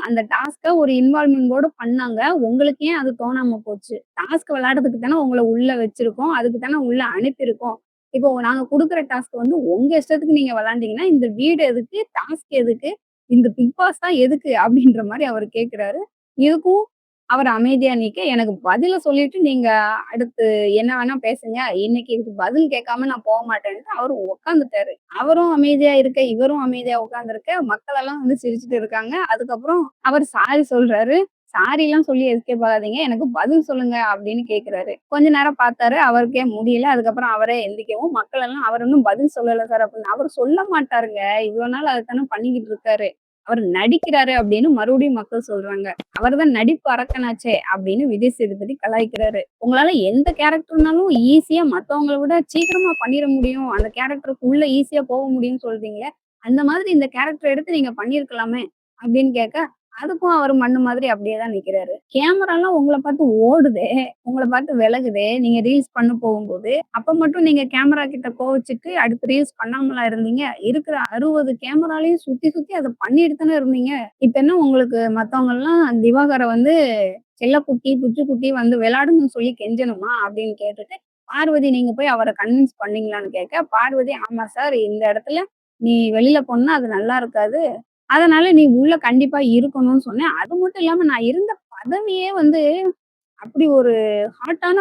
அந்த டாஸ்க்க ஒரு இன்வால்வ்மென்ட்டோட பண்ணாங்க. உங்களுக்கு ஏன் அது தோணாம போச்சு? டாஸ்க் விளையாடுறதுக்கு தானே உங்கள உள்ள வச்சிருக்கோம். அதுக்கு தானே உள்ள அனுப்பியிருக்கோம். இப்போ நாங்க குடுக்குற டாஸ்க் வந்து உங்க இஷ்டத்துக்கு நீங்க விளையாண்டீங்கன்னா, இந்த வீடு எதுக்கு? டாஸ்க் எதுக்கு? இந்த பிக் பாஸ் தான் எதுக்கு? அப்படின்ற மாரி அவரு கேட்கிறாரு. இதுக்கும் அவர் அமைதியா நிக்க, எனக்கு பதில சொல்லிட்டு நீங்க அடுத்து என்ன வேணா பேசுங்க. இன்னைக்கு இதுக்கு பதில் கேட்காம நான் போமாட்டேன்ட்டு அவரு உட்காந்துட்டாரு. அவரும் அமைதியா இருக்க, இவரும் அமைதியா உட்கார்ந்திருக்க, மக்கள் எல்லாம் வந்து சிரிச்சுட்டு இருக்காங்க. அதுக்கப்புறம் அவர் சாரி சொல்றாரு. சாரிலாம் சொல்லி எஸ்கேப் ஆகாதீங்க. எனக்கு பதில் சொல்லுங்க அப்படின்னு கேட்கிறாரு. கொஞ்ச நேரம் பார்த்தாரு. அவருக்கே முடியல. அதுக்கப்புறம் அவரே எந்திரிக்கவும், மக்கள் எல்லாம் அவர் இன்னும் பதில் சொல்லல சார் அப்படின்னு. அவரு சொல்ல மாட்டாருங்க. இவ்வளவு நாள் அதத்தானே பண்ணிக்கிட்டு இருக்காரு. அவர் நடிக்கிறாரு அப்படின்னு மறுபடியும் மக்கள் சொல்றாங்க. அவர்தான் நடிப்பு அரக்கனாச்சே அப்படின்னு விஜய் சேதுபதி கலாய்க்கிறாரு. உங்களால எந்த கேரக்டர்னாலும் ஈஸியா மத்தவங்கள விட சீக்கிரமா பண்ணிற முடியும். அந்த கேரக்டருக்கு உள்ள ஈஸியா போக முடியும்னு சொல்றீங்களே, அந்த மாதிரி இந்த கேரக்டர் எடுத்து நீங்க பண்ணியிருக்கலாமே அப்படின்னு கேட்க, அதுக்கும் அவர் மண்ணு மாதிரி அப்படியே தான் நிக்கிறாரு. கேமராலாம் உங்கள பார்த்து ஓடுதே, உங்கள பார்த்து விலகுதே, நீங்க ரீல்ஸ் பண்ண போகும்போது. அப்ப மட்டும் நீங்க கேமரா கிட்ட கோவிச்சுட்டு அடுத்து ரீல்ஸ் பண்ணாமலா இருந்தீங்க? இருக்கிற 60 கேமராலயும் சுத்தி சுத்தி அத பண்ணிட்டு தானே இருந்தீங்க. இப்ப என்ன உங்களுக்கு மத்தவங்கலாம் திவாகர வந்து செல்லக்குட்டி, புச்சுக்குட்டி வந்து விளையாடுங்கன்னு சொல்லி கெஞ்சணுமா? அப்படின்னு கேட்டுட்டு, பார்வதி நீங்க போய் அவர கன்வின்ஸ் பண்ணீங்களான்னு கேட்க, பார்வதி ஆமா சார் இந்த இடத்துல நீ வெளியில போனா அது நல்லா இருக்காது. அதனால நீ உள்ள கண்டிப்பா இருக்கணும்னு சொன்னேன். அது மட்டும் இல்லாம நான் இருந்த பதவியே வந்து அப்படி ஒரு ஹாட்டான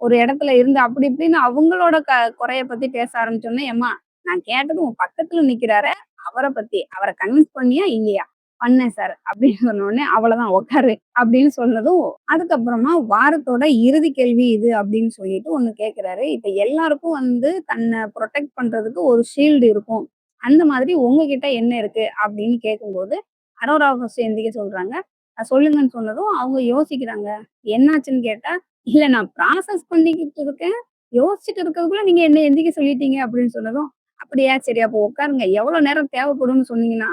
ஒரு இடத்துல இருந்து அப்படி இப்படின்னு அவங்களோட குறைய பத்தி பேச ஆரம்பிச்சோனே, "எம்மா நான் கேட்டது உன் பக்கத்துல நிக்கிறாரே அவர பத்தி. அவர கன்வின்ஸ் பண்ணியா இல்லையா?" "பண்ணேன் சார்" அப்படின்னு சொன்னோனே, "அவ்வளவுதான் உட்காரு" அப்படின்னு சொன்னதும், அதுக்கப்புறமா வாரத்தோட இறுதி கேள்வி இது அப்படின்னு சொல்லிட்டு ஒண்ணு கேட்கிறாரு. இப்ப எல்லாருக்கும் வந்து தன்னை புரொடெக்ட் பண்றதுக்கு ஒரு ஷீல்டு இருக்கும். அந்த மாதிரி உங்ககிட்ட என்ன இருக்கு? அப்படின்னு கேட்கும்போது, அரோரா ஃபர்ஸ்ட் எந்திரிக்க சொல்றாங்க. சொல்லுங்கன்னு சொன்னதும் அவங்க யோசிக்கிறாங்க. என்னாச்சுன்னு கேட்டா, "இல்ல நான் ப்ராசஸ் பண்ணிக்கிட்டு இருக்கேன். யோசிச்சுட்டு இருக்கறதுக்குள்ள நீங்க என்ன எந்திரிக்க சொல்லிட்டீங்க" அப்படின்னு சொன்னதும், "அப்படியா? சரி அப்போ உட்காருங்க. எவ்வளோ நேரம் தேவைப்படும்னு சொன்னீங்கன்னா,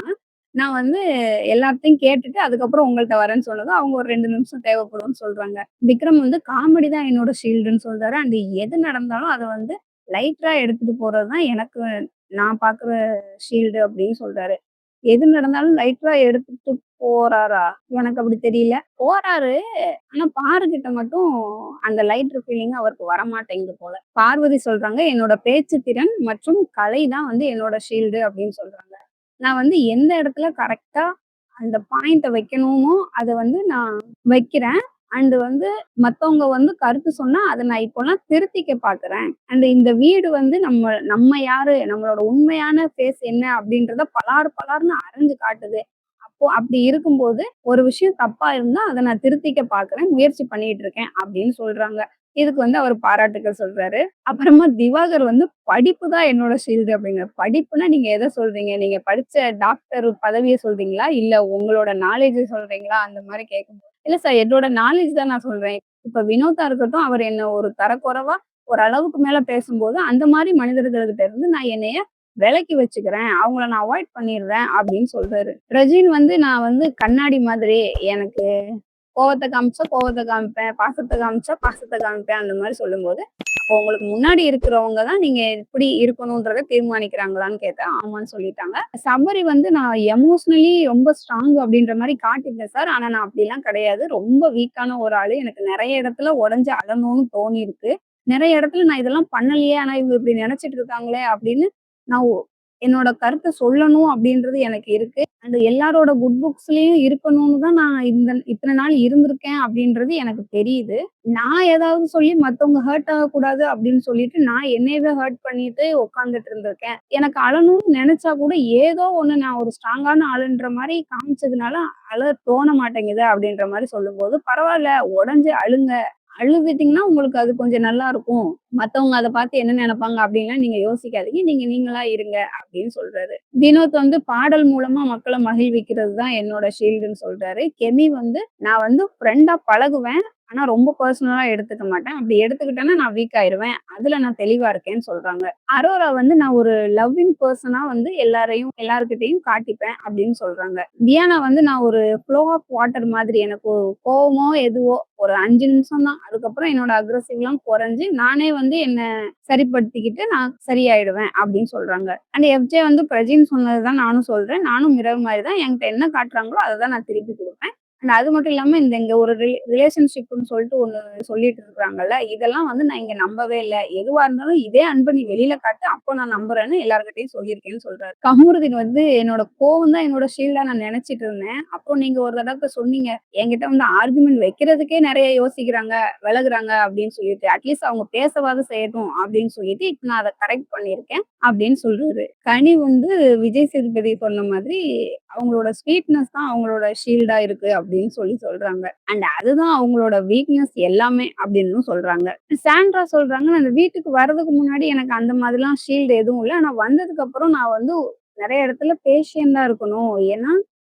நான் வந்து எல்லாத்தையும் கேட்டுட்டு அதுக்கப்புறம் உங்கள்ட்ட வரேன்னு" சொன்னதும், அவங்க ஒரு 2 நிமிஷம் தேவைப்படும்னு சொல்றாங்க. விக்ரம் வந்து காமெடி தான் என்னோட ஷீல்டுன்னு சொல்றாரு. அண்ட் எது நடந்தாலும் அத வந்து லைட்டா எடுத்துட்டு போறது தான் எனக்கு நான் பாக்குற ஷீல்டு அப்படின்னு சொல்றாரு. எது நடந்தாலும் லைட்டா எடுத்துட்டு போறாரா? எனக்கு அப்படி தெரியல. போறாரு. ஆனா பாருகிட்ட மட்டும் அந்த லைட்டர் ஃபீலிங் அவருக்கு வரமாட்டேங்குது போல. பார்வதி சொல்றாங்க, "என்னோட பேச்சு திறன் மற்றும் கலை தான் வந்து என்னோட ஷீல்டு" அப்படின்னு சொல்றாங்க. நான் வந்து எந்த இடத்துல கரெக்ட்டா அந்த பாயிண்ட்ட வைக்கணுமோ, அத வந்து நான் வைக்கிறேன். அண்ட் வந்து மத்தவங்க வந்து கருத்து சொன்னா, அத நான் இப்போலாம் திருத்திக்க பாக்குறேன். அண்ட் இந்த வீடு வந்து நம்ம நம்ம யாரு? நம்மளோட உண்மையான ஃபேஸ் என்ன? அப்படின்றத பலார் பலார்ன்னு அரைஞ்சு காட்டுது. அப்போ அப்படி இருக்கும்போது, ஒரு விஷயம் தப்பா இருந்தா, அத நான் திருத்திக்க பாக்குறேன். முயற்சி பண்ணிட்டு இருக்கேன் அப்படின்னு சொல்றாங்க. இதுக்கு வந்து அவர் பாராட்டுக்கள் சொல்றாரு. அப்புறமா திவாகர் வந்து படிப்பு தான் என்னோட ஷீல்டு அப்படிங்கிறாரு. படிப்புனா நீங்க எத சொல்றீங்க? நீங்க படிச்ச டாக்டர் பதவிய சொல்றீங்களா? இல்ல உங்களோட நாலேட்ஜ சொல்றீங்களா? அந்த மாரி கேட்கும்போது, இல்ல சார் என்னோட நாலேட்ஜ் தான் நான் சொல்றேன். இப்ப வினோதா இருக்கட்டும், அவர் என்ன ஒரு தரக்குறைவா ஒரு அளவுக்கு மேல பேசும்போது, அந்த மாரி மனிதர்கள்கிட்ட இருந்து நான் என்னைய விலக்கி வச்சுக்கிறேன். அவங்கள நான் அவாய்ட் பண்ணிருவேன் அப்படின்னு சொல்றாரு. ரஜின் வந்து நான் வந்து கண்ணாடி மாதிரி எனக்கு கோவத்த காமிச்சா கோவத்த காமிப்பேன். பாசத்த காமிச்சா பாசத்த காமிப்பேன். அந்த மாரி சொல்லும்போது, அப்போ உங்களுக்கு முன்னாடி இருக்கிறவங்க தான் நீங்க எப்படி இருக்கணும்ன்றத தீர்மானிக்கிறாங்களான்னு கேட்டேன். ஆமான்னு சொல்லிட்டாங்க. சபரி வந்து நான் எமோஷனலி ரொம்ப ஸ்ட்ராங் அப்படின்ற மாரி காட்டிட்டேன் சார். ஆனா நான் அப்படிலாம் கிடையாது. ரொம்ப வீக்கான ஒரு ஆளு. எனக்கு நெறைய இடத்துல உடைஞ்சு அழணும்னு தோணியிருக்கு. நெறைய இடத்துல நான் இதெல்லாம் பண்ணலையே! ஆனா இவங்க இப்படி நெனச்சுட்டு இருக்காங்களே! அப்படின்னு நான் என்னோட கருத்த சொல்லணும் அப்படின்றது எனக்கு இருக்கு. அண்ட் எல்லாரோட குட் புக்ஸ்லயும் இருக்கணும்னு தான் நான் இத்தன நாள் இருந்திருக்கேன் அப்படின்றது எனக்கு தெரியுது. நான் ஏதாவது சொல்லி மத்தவங்க ஹர்ட் ஆகக்கூடாது அப்படின்னு சொல்லிட்டு, நான் என்னையவே ஹர்ட் பண்ணிட்டு உட்கார்ந்துட்டு இருந்திருக்கேன். எனக்கு அழணும்னு நெனச்சா கூட ஏதோ ஒண்ணு நான் ஒரு ஸ்ட்ராங்கான ஆளுன்ற மாரி காமிச்சதுனால, அழ தோண மாட்டேங்குது அப்படின்ற மாரி சொல்லும்போது, பரவால்ல உடைஞ்சு அழுங்க. அழுதுட்டீங்கன்னா உங்களுக்கு அது கொஞ்சம் நல்லா இருக்கும். மத்தவங்க அத பார்த்து என்ன நெனைப்பாங்க அப்படின்லாம் நீங்க யோசிக்காதீங்க. நீங்க நீங்களா இருங்க அப்படின்னு சொல்றாரு. வினோத் வந்து பாடல் மூலமா மக்கள மகிழ்விக்கிறது தான் என்னோட ஷீல்டுன்னு சொல்றாரு. கெமி வந்து நான் வந்து ஃப்ரெண்டா பழகுவேன். ஆனா ரொம்ப பெர்சனலா எடுத்துக்க மாட்டேன். அப்படி எடுத்துக்கிட்டேன்னா நான் வீக் ஆயிருவேன். அதுல நான் தெளிவா இருக்கேன்னு சொல்றாங்க. அரோரா வந்து நான் ஒரு லவ்விங் பெர்சனா வந்து எல்லார்கிட்டயும் காட்டிப்பேன் அப்படின்னு சொல்றாங்க. தியானா வந்து நான் ஒரு ஃப்ளோ ஆஃப் வாட்டர் மாதிரி எனக்கு கோவமோ எதுவோ ஒரு 5 நிமிஷம் தான். அதுக்கப்புறம் என்னோட அக்ரஸிவ்லாம் குறைஞ்சு நானே வந்து என்ன சரிப்படுத்திக்கிட்டு நான் சரியாயிடுவேன் அப்படின்னு சொல்றாங்க. அண்ட் எஃப்ஜே வந்து பிரஜின் சொன்னது தான் நானும் சொல்றேன். நானும் மிரர் மாரி தான். என்கிட்ட என்ன காட்டுறாங்களோ அத தான் நான் திருப்பி குடுப்பேன். அண்ட் அது மட்டும் இல்லாம இங்க ஒரு ரிலேஷன்ஷிப்ன்னு சொல்லிட்டு ஒண்ணு சொல்லிட்டு இருக்காங்கல்ல. இதெல்லாம் வந்து நான் இங்க நம்பவே இல்ல. எதுவா இருந்தாலும் இதே அன்ப நீ வெளியில காட்டு. அப்போ நான் நம்புறேன்னு எல்லார்கிட்டயும் சொல்லியிருக்கேன்னு சொல்றாரு. கமருதீன் வந்து என்னோட கோவம் தான் என்னோட ஷீல்டா நான் நினைச்சிட்டு இருந்தேன். அப்போ நீங்க ஒரு தடவ சொன்னீங்க. என்கிட்ட வந்து ஆர்குமென்ட் வைக்கிறதுக்கே நெறைய யோசிக்கிறாங்க, விலகுறாங்க அப்படின்னு சொல்லிட்டு. அட்லீஸ்ட் அவங்க பேசவாது செய்யட்டும் அப்படின்னு சொல்லிட்டு, இப்ப நான் அத கரெக்ட் பண்ணியிருக்கேன் அப்படின்னு சொல்றாரு. கனி வந்து விஜய் சேதுபதி சொன்ன மாதிரி அவங்களோட ஸ்வீட்னஸ் தான் அவங்களோட ஷீல்டா இருக்கு அப்படின்னு சொல்றாங்க. அண்ட் அதுதான் அவங்களோட வீக்னஸ் எல்லாமே அப்படின்னு சொல்றாங்க. சாண்ட்ரா சொல்றாங்க, "நான் அந்த வீட்டுக்கு வர்றதுக்கு முன்னாடி எனக்கு அந்த மாதிரிலாம் ஷீல்டு எதுவும் இல்ல. ஆனா வந்ததுக்கு அப்புறம் நான் வந்து நெறைய இடத்துல பேஷியன்ட்டா இருக்கணும். ஏன்னா,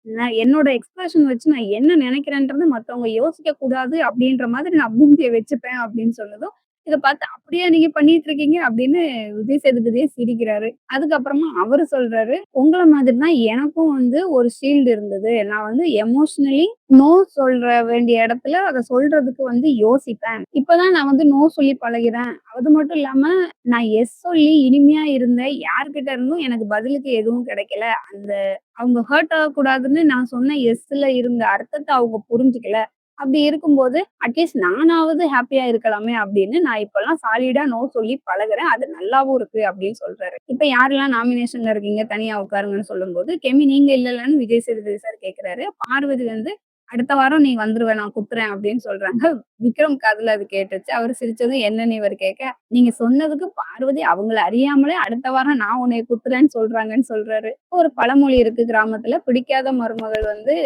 நான் என்னோட எக்ஸ்பிரஷன் வச்சு நான் என்ன நினைக்கிறேன்றத மத்தவங்க யோசிக்க கூடாது அப்படின்ற மாதிரி நான் மூஞ்சிய வச்சுப்பேன்" அப்படின்னு சொன்னதும், இத பார்த்து "அப்படியா நீங்க பண்ணிட்டு இருக்கீங்க?" அப்படின்னு விஜய் சேதுபதியே சிரிக்கிறாரு. அதுக்கப்புறமா அவரு சொல்றாரு, "உங்கள மாதிரி தான் எனக்கும் வந்து ஒரு ஷீல்டு இருந்தது. நான் வந்து எமோஷனலி நோ சொல்ற வேண்டிய இடத்துல அத சொல்றதுக்கு வந்து யோசிப்பேன். இப்பதான் நான் வந்து நோ சொல்லி பழகிறேன். அது மட்டும் இல்லாம நான் எஸ் சொல்லி இனிமையா இருந்தேன். யார்கிட்ட இருந்தும் எனக்கு பதிலுக்கு எதுவும் கிடைக்கல. அந்த அவங்க ஹர்ட் ஆகக்கூடாதுன்னு நான் சொன்ன எஸ்ல இருந்த அர்த்தத்த அவங்க புரிஞ்சுக்கல. அப்படி இருக்கும்போது, அட்லீஸ்ட் நானாவது ஹேப்பியா இருக்கலாமே அப்படின்னு நான் இப்பல்லாம் சாலிடா நோ சொல்லி பழகுறேன். அது நல்லாவும் இருக்கு" அப்படின்னு சொல்றாரு. இப்ப யாரெல்லாம் நாமினேஷன்ல இருக்கீங்க? தனியா உட்காருங்கன்னு சொல்லும்போது, கெமி நீங்க இல்லலன்னு விஜய் சேதுபதி சார் கேட்கிறாரு. பார்வதி வந்து அடுத்த வாரம் நீ வந்துருவ நான் குத்துறேன் அப்படின்னு சொல்றாங்க. விக்ரம் காதுல அது கேட்டுச்சு. அவரு சிரிச்சதும் என்னன்னு இவரு கேட்க, "நீங்க சொன்னதுக்கு பார்வதி அவங்கள அறியாமலே அடுத்த வாரம் நான் உன்னைய குத்துறேன்னு சொல்றாங்கன்னு" சொல்றாரு. ஒரு பழமொழி இருக்கு கிராமத்துல, பிடிக்காத மருமகள் வந்து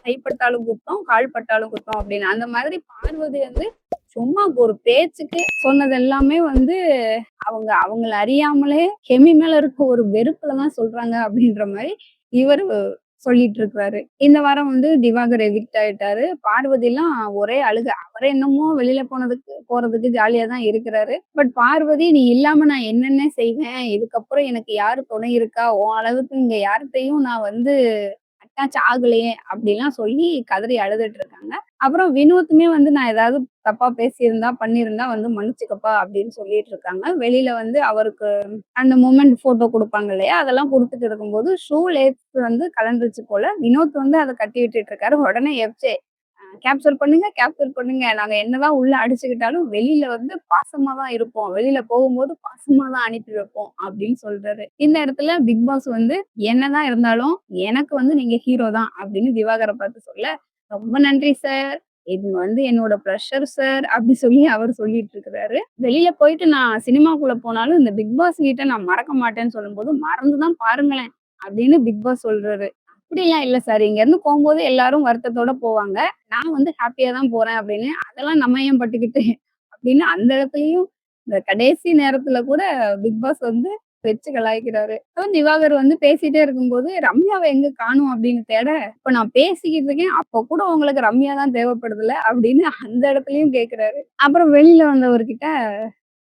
கைப்பட்டாலும் குத்தம், கால் பட்டாலும் குத்தம் அப்படின்னு. அந்த மாதிரி பார்வதி வந்து சும்மா ஒரு பேச்சுக்கு சொன்னது எல்லாமே வந்து அவங்கள அறியாமலே கெமி மேல இருக்க ஒரு வெறுப்புல தான் சொல்றாங்க அப்படின்ற மாரி இவரு சொல்லிட்டு இருக்காரு. இந்த வாரம் வந்து திவாகர் எவிக்ட் ஆயிட்டாரு. பார்வதிலாம் ஒரே அழுக. அவரு என்னமோ வெளியில போறதுக்கு ஜாலியா தான் இருக்கிறாரு. பட் பார்வதி நீ இல்லாம நான் என்னென்ன செய்வேன்? இதுக்கப்புறம் எனக்கு யாரு துணை இருக்கா? உன் அளவுக்கு இங்க யார்ட்டயும் நான் வந்து அட்டாச் ஆகலையே அப்படிலாம் சொல்லி கதறி அழுதுட்டு இருக்காங்க. அப்புறம் வினோத்துமே வந்து நான் ஏதாவது தப்பா பேசியிருந்தா, பண்ணியிருந்தா வந்து மன்னிச்சுக்கப்பா அப்படின்னு சொல்லிட்டு இருக்காங்க. வெளியில வந்து அவருக்கு அந்த மொமெண்ட் ஃபோட்டோ குடுப்பாங்க இல்லையா? அதெல்லாம் குடுத்துட்டு இருக்கும்போது ஷூ லேஸ் வந்து கழண்டுருச்சு போல. வினோத் வந்து அத கட்டி விட்டுட்டு இருக்காரு. உடனே எஃப்ஜே கேப்சர் பண்ணுங்க, கேப்சர் பண்ணுங்க. நாங்க என்னதான் உள்ள அடிச்சுக்கிட்டாலும் வெளியில வந்து பாசமா தான் இருப்போம். வெளியில போகும்போது பாசமா தான் அனுப்பி வைப்போம் அப்படின்னு சொல்றாரு. இந்த இடத்துல பிக் பாஸ் வந்து என்னதான் இருந்தாலும் எனக்கு வந்து நீங்க ஹீரோ தான் அப்படின்னு திவாகர பார்த்து சொல்ல, "ரொம்ப நன்றி சார். இது வந்து என்னோட ப்ளஷர் சார்" அப்படி சொல்லி அவர் சொல்லிட்டு இருக்கிறாரு. வெளியில போயிட்டு நான் சினிமாக்குள்ள போனாலும் இந்த பிக் பாஸ் வீட்ட நான் மறக்க மாட்டேன்னு சொல்லும்போது, "மறந்து தான் பாருங்களேன்" அப்படின்னு பிக் பாஸ் சொல்றாரு. "அப்படிலாம் இல்ல சார். இங்கருந்து போம்போது எல்லாரும் வருத்தத்தோட போவாங்க. நான் வந்து ஹேப்பியா தான் போறேன்" அப்படின்னு. "அதெல்லாம் நம்ம ஏன் பட்டுக்கிட்டு" அப்படின்னு அந்த இடத்துலயும் இந்த கடைசி நேரத்துல கூட பிக் பாஸ் வந்து வச்சு கலாய்க்கிறாரு. அப்புறம் திவாகர் வந்து பேசிட்டே இருக்கும்போது ரம்யாவை எங்க காணோம் அப்படின்னு தேட, இப்ப நான் பேசிக்கிட்டு இருக்கேன் அப்ப கூட உங்களுக்கு ரம்யா தான் தேவைப்படுதுல்ல அப்படின்னு அந்த இடத்துலயும் கேக்குறாரு. அப்புறம் வெளியில வந்தவர்கிட்ட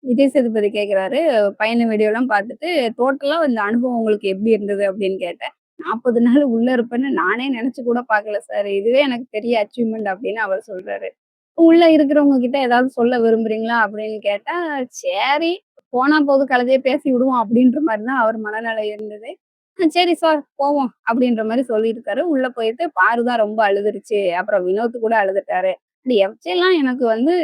விஜய் சேதுபதி கேக்குறாரு, பையன வீடியோலாம் பார்த்துட்டு டோட்டலா இந்த அனுபவம் உங்களுக்கு எப்படி இருந்தது அப்படின்னு கேட்டேன். 40 நாள் உள்ள இருப்பேன்னு நானே நினைச்சு கூட பார்க்கல சார். இதுவே எனக்கு பெரிய அச்சீவ்மெண்ட் அப்படின்னு அவர் சொல்றாரு. உள்ள இருக்கிறவங்க கிட்ட ஏதாவது சொல்ல விரும்புறீங்களா அப்படின்னு கேட்டா, சரி போனா போது கழுதைய பேசி விடுவோம் அப்படின்ற மாரி தான் அவர் மனநிலை இருந்தது. சரி சார் போவோம் அப்படின்ற மாரி சொல்லியிருக்காரு. உள்ள போயிட்டு பாரு தான் ரொம்ப அழுதுருச்சு. அப்புறம் வினோத் கூட அழுதுட்டாரு. இந்த எஃப்ஜேலாம் எனக்கு வந்து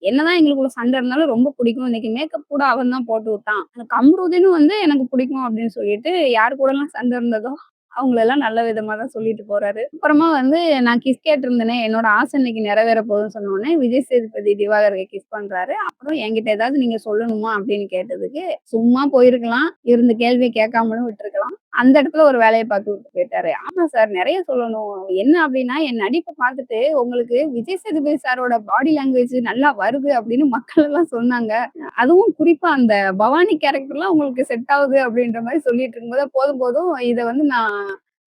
என்னதான் எங்களுக்குள்ள சண்டை இருந்தாலும் ரொம்ப பிடிக்கும். இன்னைக்கு மேக்கப் கூட அவன் தான் போட்டு விட்டான். அந்த கம்ருதீனும் வந்து எனக்கு பிடிக்கும் அப்படின்னு சொல்லிட்டு யார் கூடலாம் சண்டை இருந்ததோ அவங்களெல்லாம் நல்ல விதமா தான் சொல்லிட்டு போறாரு. அப்புறமா வந்து நான் கிஸ் கேட்டிருந்தேனே, என்னோட ஆசை இன்னைக்கு நிறைவேற போகுதுன்னு சொன்ன உடனே விஜய் சேதுபதி திவாகருக்கு கிஸ் பண்றாரு. அப்புறம் என்கிட்ட ஏதாவது நீங்க சொல்லணுமா அப்படின்னு கேட்டதுக்கு, சும்மா போயிருக்கலாம். இருந்த கேள்விய கேட்காமலும் விட்டுருக்கலாம். அந்த இடத்துல ஒரு வேலைய பார்த்து விட்டு போயிட்டாரு. ஆமா சார் நெறைய சொல்லணும். என்ன அப்படின்னா, என் நடிப்ப பார்த்துட்டு உங்களுக்கு விஜய் சேதுபதி சாரோட பாடி லாங்குவேஜ் நல்லா வருது அப்படின்னு மக்கள் எல்லாம் சொன்னாங்க. அதுவும் குறிப்பா அந்த பவானி கேரக்டர்லாம் உங்களுக்கு செட் ஆகுது அப்படின்ற மாரி சொல்லிட்டு இருக்கும்போது, போதும் போதும் இத வந்து நான்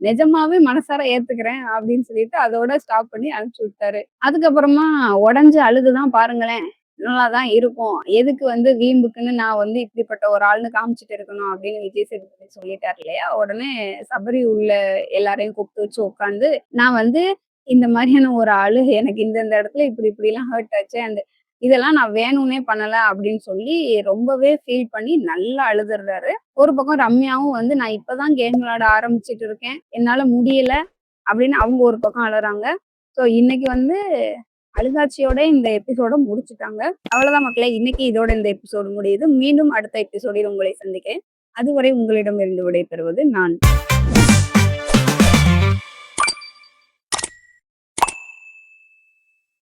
நிஜமாவே மனசார ஏத்துக்கிறேன் அப்படின்னு சொல்லிட்டு அதோட ஸ்டாப் பண்ணி அனுப்பிச்சு விட்டாரு. அதுக்கப்புறமா உடைஞ்சு அழுதுதான் பாருங்களேன். நல்லாதான் இருக்கும். எதுக்கு வந்து வீம்புக்குன்னு நான் வந்து இப்படிப்பட்ட ஒரு ஆள்னு காமிச்சுட்டு இருக்கணும் அப்படின்னு விஜய் சேதுபதி சொல்லிட்டாரு இல்லையா? உடனே சபரி உள்ள எல்லாரையும் கூப்பிட்டு வச்சு உட்காந்து, நான் வந்து இந்த மாதிரியான ஒரு ஆளு எனக்கு இந்த இடத்துல இப்படி இப்படிலாம் ஹர்ட் ஆச்சு. இதெல்லாம் நான் வேணும்னே பண்ணல அப்படின்னு சொல்லி ரொம்பவே ஃபீல் பண்ணி நல்லா அழுதுறாரு. ஒரு பக்கம் ரம்யாவும் வந்து நான் இப்பதான் கேம் விளையாட ஆரம்பிச்சுட்டு இருக்கேன். என்னால முடியல அப்படின்னு அவங்க ஒரு பக்கம் அழறாங்க. ஸோ இன்னைக்கு வந்து அழுகாட்சியோட இந்த எபிசோட முடிச்சுட்டாங்க. அவ்வளவுதான் மக்களே. இன்னைக்கு இதோட இந்த எபிசோடு முடியுது. மீண்டும் அடுத்த எபிசோடில் உங்களை சந்திக்கிறேன். அதுவரை உங்களிடமிருந்து விடைபெறுவது நான்.